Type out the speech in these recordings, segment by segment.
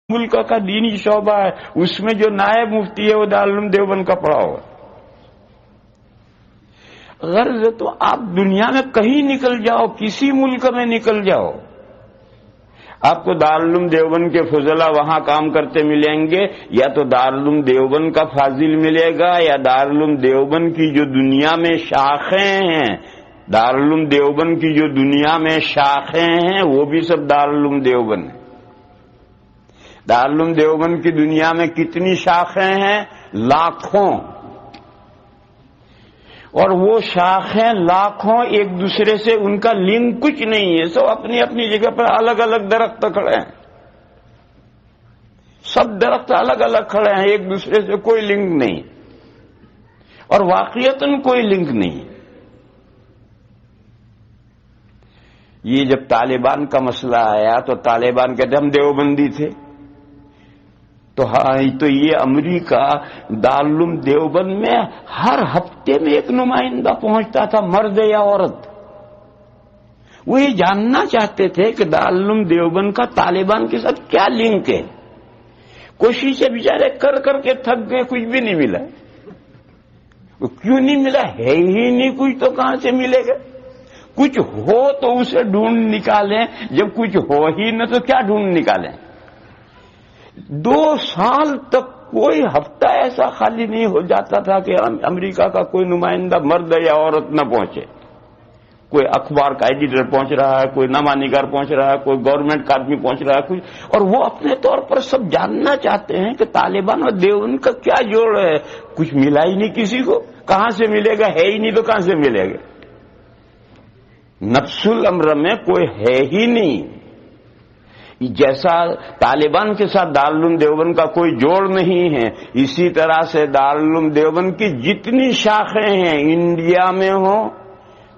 ملک کا دینی شعبہ ہے، اس میں جو نائب مفتی ہے وہ دارالعلوم دیوبند کا پڑھا ہوا۔ غرض تو آپ دنیا میں کہیں نکل جاؤ، کسی ملک میں نکل جاؤ، آپ کو دارالعلوم دیوبند کے فضلاء وہاں کام کرتے ملیں گے، یا تو دارالعلوم دیوبند کا فاضل ملے گا، یا دارالعلوم دیوبند کی جو دنیا میں شاخیں ہیں، دارالعلوم دیوبند کی جو دنیا میں شاخیں ہیں وہ بھی سب دارالعلوم دیوبند ہیں۔ دارالعلوم دیوبند کی دنیا میں کتنی شاخیں ہیں؟ لاکھوں، اور وہ شاخیں لاکھوں ایک دوسرے سے ان کا لنک کچھ نہیں ہے، سب اپنی اپنی جگہ پر الگ الگ درخت کھڑے ہیں، سب درخت الگ الگ کھڑے ہیں، ایک دوسرے سے کوئی لنک نہیں، اور واقعتاً کوئی لنک نہیں۔ یہ جب طالبان کا مسئلہ آیا تو طالبان کہتے ہم دیوبندی تھے، تو یہ امریکہ دارالعلوم دیوبند میں ہر ہفتے میں ایک نمائندہ پہنچتا تھا، مرد یا عورت۔ وہ یہ جاننا چاہتے تھے کہ دارالعلوم دیوبند کا طالبان کے ساتھ کیا لنک ہے۔ کوششیں بیچارے کر کر کے تھک گئے، کچھ بھی نہیں ملا۔ کیوں نہیں ملا؟ ہے ہی نہیں کچھ، تو کہاں سے ملے گا؟ کچھ ہو تو اسے ڈھونڈ نکالیں، جب کچھ ہو ہی نہ تو کیا ڈھونڈ نکالیں؟ 2 سال تک کوئی ہفتہ ایسا خالی نہیں ہو جاتا تھا کہ امریکہ کا کوئی نمائندہ مرد یا عورت نہ پہنچے۔ کوئی اخبار کا ایڈیٹر پہنچ رہا ہے، کوئی نامہ نگار پہنچ رہا ہے، کوئی گورنمنٹ کا آدمی پہنچ رہا ہے، کچھ، اور وہ اپنے طور پر سب جاننا چاہتے ہیں کہ طالبان اور دیوبند کا کیا جوڑ ہے۔ کچھ ملا ہی نہیں کسی کو، کہاں سے ملے گا؟ ہے ہی نہیں تو کہاں سے ملے گا؟ نفس الامر میں کوئی ہے ہی نہیں۔ جیسا طالبان کے ساتھ دارالعلوم دیوبند کا کوئی جوڑ نہیں ہے، اسی طرح سے دارالعلوم دیوبند کی جتنی شاخیں ہیں، انڈیا میں ہوں،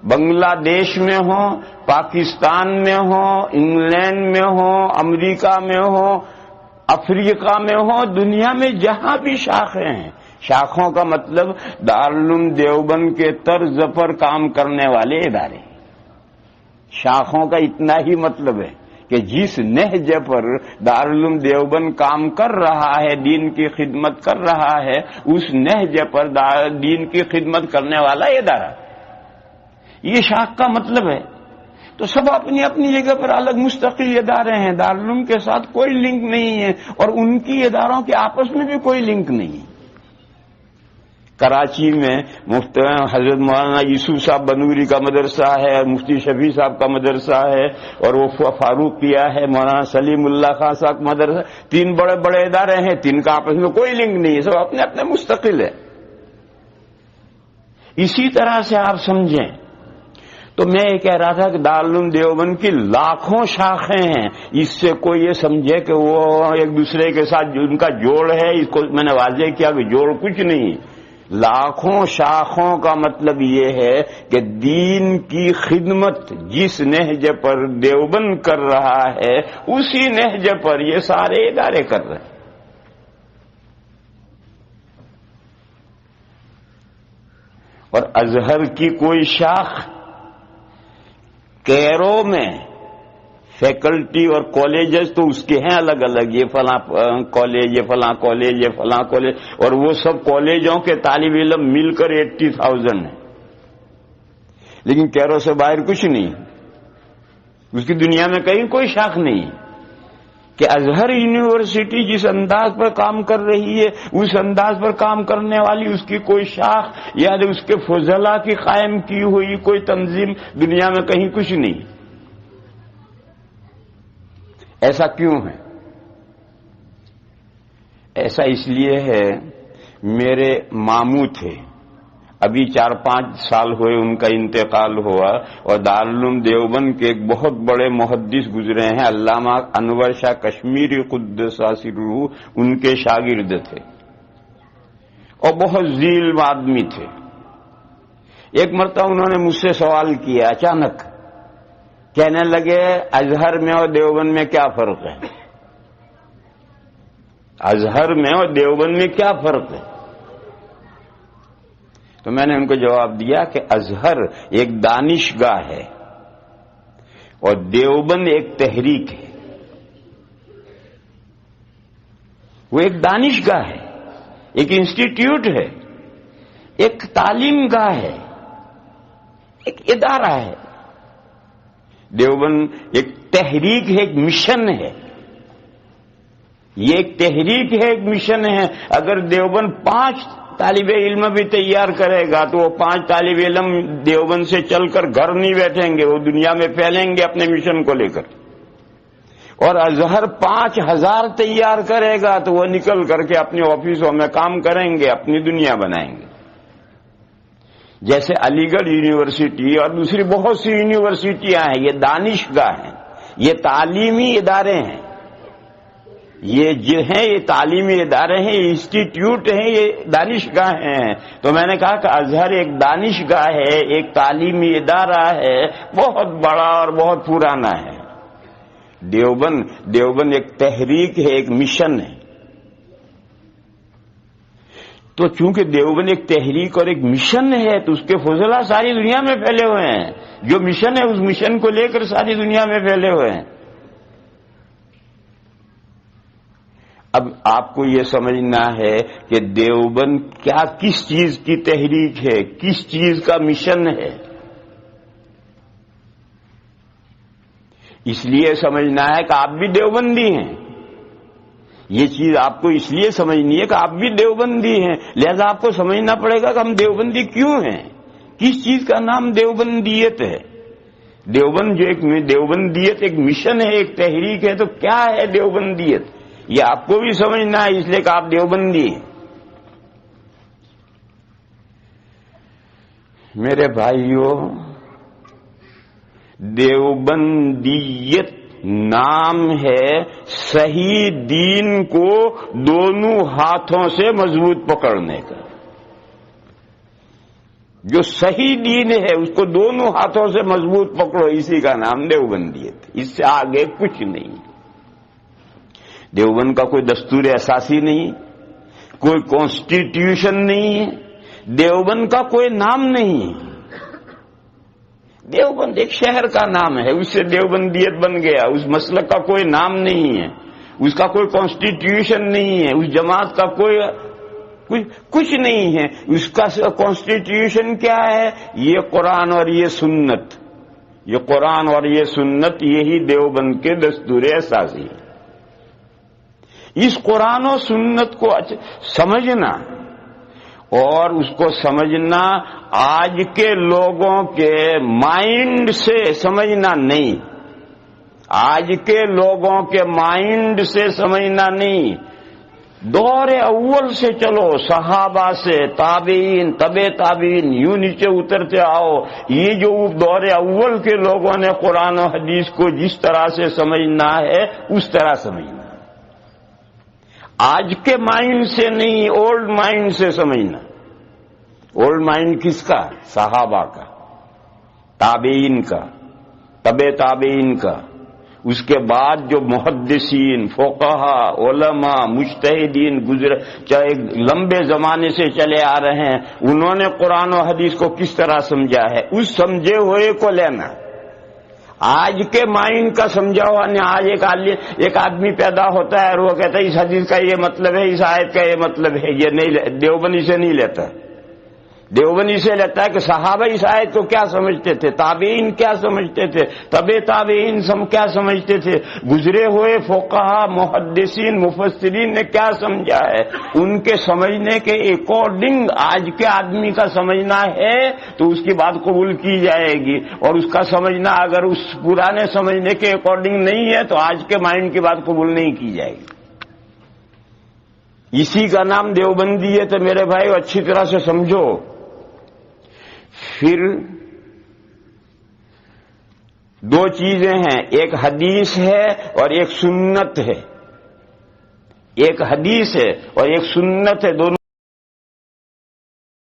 بنگلہ دیش میں ہوں، پاکستان میں ہوں، انگلینڈ میں ہوں، امریکہ میں ہوں، افریقہ میں ہوں، دنیا میں جہاں بھی شاخیں ہیں، شاخوں کا مطلب دارالعلوم دیوبند کے طرز پر کام کرنے والے ادارے۔ شاخوں کا اتنا ہی مطلب ہے کہ جس نہج پر دارالعلوم دیوبند کام کر رہا ہے، دین کی خدمت کر رہا ہے، اس نہج پر دین کی خدمت کرنے والا ادارہ، یہ شاخ کا مطلب ہے۔ تو سب اپنی اپنی جگہ پر الگ مستقل ادارے ہیں، دارالعلوم کے ساتھ کوئی لنک نہیں ہے، اور ان کی اداروں کے آپس میں بھی کوئی لنک نہیں ہے۔ کراچی میں مفتی حضرت مولانا یوسف صاحب بنوری کا مدرسہ ہے، مفتی شفیع صاحب کا مدرسہ ہے، اور وہ فاروقیہ ہے، مولانا سلیم اللہ خان صاحب کا مدرسہ، 3 بڑے بڑے ادارے ہیں، 3 کا آپس میں کوئی لنک نہیں ہے، سب اپنے اپنے مستقل ہے۔ اسی طرح سے آپ سمجھیں تو میں یہ کہہ رہا تھا کہ دارالعلوم دیوبند کی لاکھوں شاخیں ہیں، اس سے کوئی یہ سمجھے کہ وہ ایک دوسرے کے ساتھ ان کا جوڑ ہے، اس کو میں نے واضح کیا کہ جوڑ کچھ نہیں۔ لاکھوں شاخوں کا مطلب یہ ہے کہ دین کی خدمت جس نہج پر دیوبند کر رہا ہے، اسی نہج پر یہ سارے ادارے کر رہے ہیں۔ اور ازہر کی کوئی شاخ کیرو میں فیکلٹی اور کالجز تو اس کے ہیں الگ الگ، یہ فلاں کالج، یہ فلاں کالج، یہ فلاں کالج، اور وہ سب کالجوں کے طالب علم مل کر 80,000 ہیں، لیکن کیرو سے باہر کچھ نہیں، اس کی دنیا میں کہیں کوئی شاخ نہیں کہ ازہر یونیورسٹی جس انداز پر کام کر رہی ہے، اس انداز پر کام کرنے والی اس کی کوئی شاخ یا اس کے فضلاء کی قائم کی ہوئی کوئی تنظیم دنیا میں کہیں کچھ نہیں۔ ایسا کیوں ہے؟ ایسا اس لیے ہے، میرے ماموں تھے، ابھی 4-5 سال ہوئے ان کا انتقال ہوا، اور دارالعلوم دیوبند کے ایک بہت بڑے محدث گزرے ہیں، علامہ انور شاہ کشمیری قدس سرہ، ان کے شاگرد تھے اور بہت ذی علم آدمی تھے۔ ایک مرتبہ انہوں نے مجھ سے سوال کیا اچانک، کہنے لگے ازہر میں اور دیوبند میں کیا فرق ہے؟ ازہر میں اور دیوبند میں کیا فرق ہے؟ تو میں نے ان کو جواب دیا کہ ازہر ایک دانشگاہ ہے اور دیوبند ایک تحریک ہے۔ وہ ایک دانشگاہ ہے، ایک انسٹیٹیوٹ ہے، ایک تعلیم گاہ ہے، ایک ادارہ ہے۔ دیوبند ایک تحریک ہے، ایک مشن ہے۔ یہ ایک تحریک ہے، ایک مشن ہے۔ اگر دیوبند 5 طالب علم بھی تیار کرے گا تو وہ 5 طالب علم دیوبند سے چل کر گھر نہیں بیٹھیں گے، وہ دنیا میں پھیلیں گے اپنے مشن کو لے کر۔ اور ازہر 5000 تیار کرے گا تو وہ نکل کر کے اپنے آفسوں میں کام کریں گے، اپنی دنیا بنائیں گے۔ جیسے علی گڑھ یونیورسٹی اور دوسری بہت سی یونیورسٹیاں ہیں، یہ دانشگاہ ہیں، یہ تعلیمی ادارے ہیں، یہ تعلیمی ادارے ہیں، یہ انسٹیٹیوٹ ہیں، یہ دانشگاہ ہیں۔ تو میں نے کہا کہ ازہر ایک دانشگاہ ہے، ایک تعلیمی ادارہ ہے، بہت بڑا اور بہت پرانا ہے۔ دیوبند ایک تحریک ہے، ایک مشن ہے۔ تو چونکہ دیوبند ایک تحریک اور ایک مشن ہے تو اس کے فضلہ ساری دنیا میں پھیلے ہوئے ہیں۔ جو مشن ہے اس مشن کو لے کر ساری دنیا میں پھیلے ہوئے ہیں۔ اب آپ کو یہ سمجھنا ہے کہ دیوبند کس چیز کی تحریک ہے، کس چیز کا مشن ہے۔ اس لیے سمجھنا ہے کہ آپ بھی دیوبندی ہیں۔ یہ چیز آپ کو اس لیے سمجھنی ہے کہ آپ بھی دیوبندی ہیں، لہذا آپ کو سمجھنا پڑے گا کہ ہم دیوبندی کیوں ہیں، کس چیز کا نام دیوبندیت ہے۔ دیوبندیت ایک مشن ہے، ایک تحریک ہے، تو کیا ہے دیوبندیت، یہ آپ کو بھی سمجھنا ہے، اس لیے کہ آپ دیوبندی ہیں۔ میرے بھائیوں، دیوبندیت نام ہے صحیح دین کو دونوں ہاتھوں سے مضبوط پکڑنے کا۔ جو صحیح دین ہے اس کو دونوں ہاتھوں سے مضبوط پکڑو، اسی کا نام دیوبندیت، اس سے آگے کچھ نہیں۔ دیوبند کا کوئی دستور اساسی نہیں، کوئی کانسٹیٹیوشن نہیں ہے، دیوبند کا کوئی نام نہیں۔ دیوبند ایک شہر کا نام ہے، اس سے دیوبندیت بن گیا، اس مسلک کا کوئی نام نہیں ہے، اس کا کوئی کانسٹیٹیوشن نہیں ہے، اس جماعت کا کچھ نہیں ہے۔ اس کا کانسٹیٹیوشن کیا ہے؟ یہ قرآن اور یہ سنت، یہ قرآن اور یہ سنت، یہی دیوبند کے دستور اساسی ہے۔ اس قرآن و سنت کو سمجھنا اور اس کو سمجھنا آج کے لوگوں کے مائنڈ سے سمجھنا نہیں، آج کے لوگوں کے مائنڈ سے سمجھنا نہیں، دور اول سے چلو، صحابہ سے، تابعین، تبع تابعین، یوں نیچے اترتے آؤ۔ یہ جو دور اول کے لوگوں نے قرآن و حدیث کو جس طرح سے سمجھنا ہے اس طرح سمجھنا، آج کے مائنڈ سے نہیں، اولڈ مائنڈ سے سمجھنا۔ اولڈ مائنڈ کس کا؟ صحابہ کا، تابعین کا، تبع تابعین کا۔ اس کے بعد جو محدثین، فقہا، علماء، مجتہدین گزرے، چاہے لمبے زمانے سے چلے آ رہے ہیں، انہوں نے قرآن و حدیث کو کس طرح سمجھا ہے، اس سمجھے ہوئے کو لینا۔ آج کے مائنڈ کا سمجھا ہوا نہیں۔ آج ایک آدمی پیدا ہوتا ہے اور وہ کہتا ہے اس حدیث کا یہ مطلب ہے، اس آیت کا یہ مطلب ہے، یہ نہیں، دیوبندی سے نہیں لیتا۔ دیوبندی سے لیتا ہے کہ صحابہ اس آیت کو کیا سمجھتے تھے، تابعین کیا سمجھتے تھے، تبع تابعین کیا سمجھتے تھے، گزرے ہوئے فقہا، محدثین، مفسرین نے کیا سمجھا ہے، ان کے سمجھنے کے اکارڈنگ آج کے آدمی کا سمجھنا ہے تو اس کی بات قبول کی جائے گی، اور اس کا سمجھنا اگر اس پرانے سمجھنے کے اکارڈنگ نہیں ہے تو آج کے مائنڈ کی بات قبول نہیں کی جائے گی۔ اسی کا نام دیوبندی ہے۔ تو میرے بھائی اچھی طرح سے سمجھو، پھر دو چیزیں ہیں، ایک حدیث ہے اور ایک سنت ہے، ایک حدیث ہے اور ایک سنت ہے، دونوں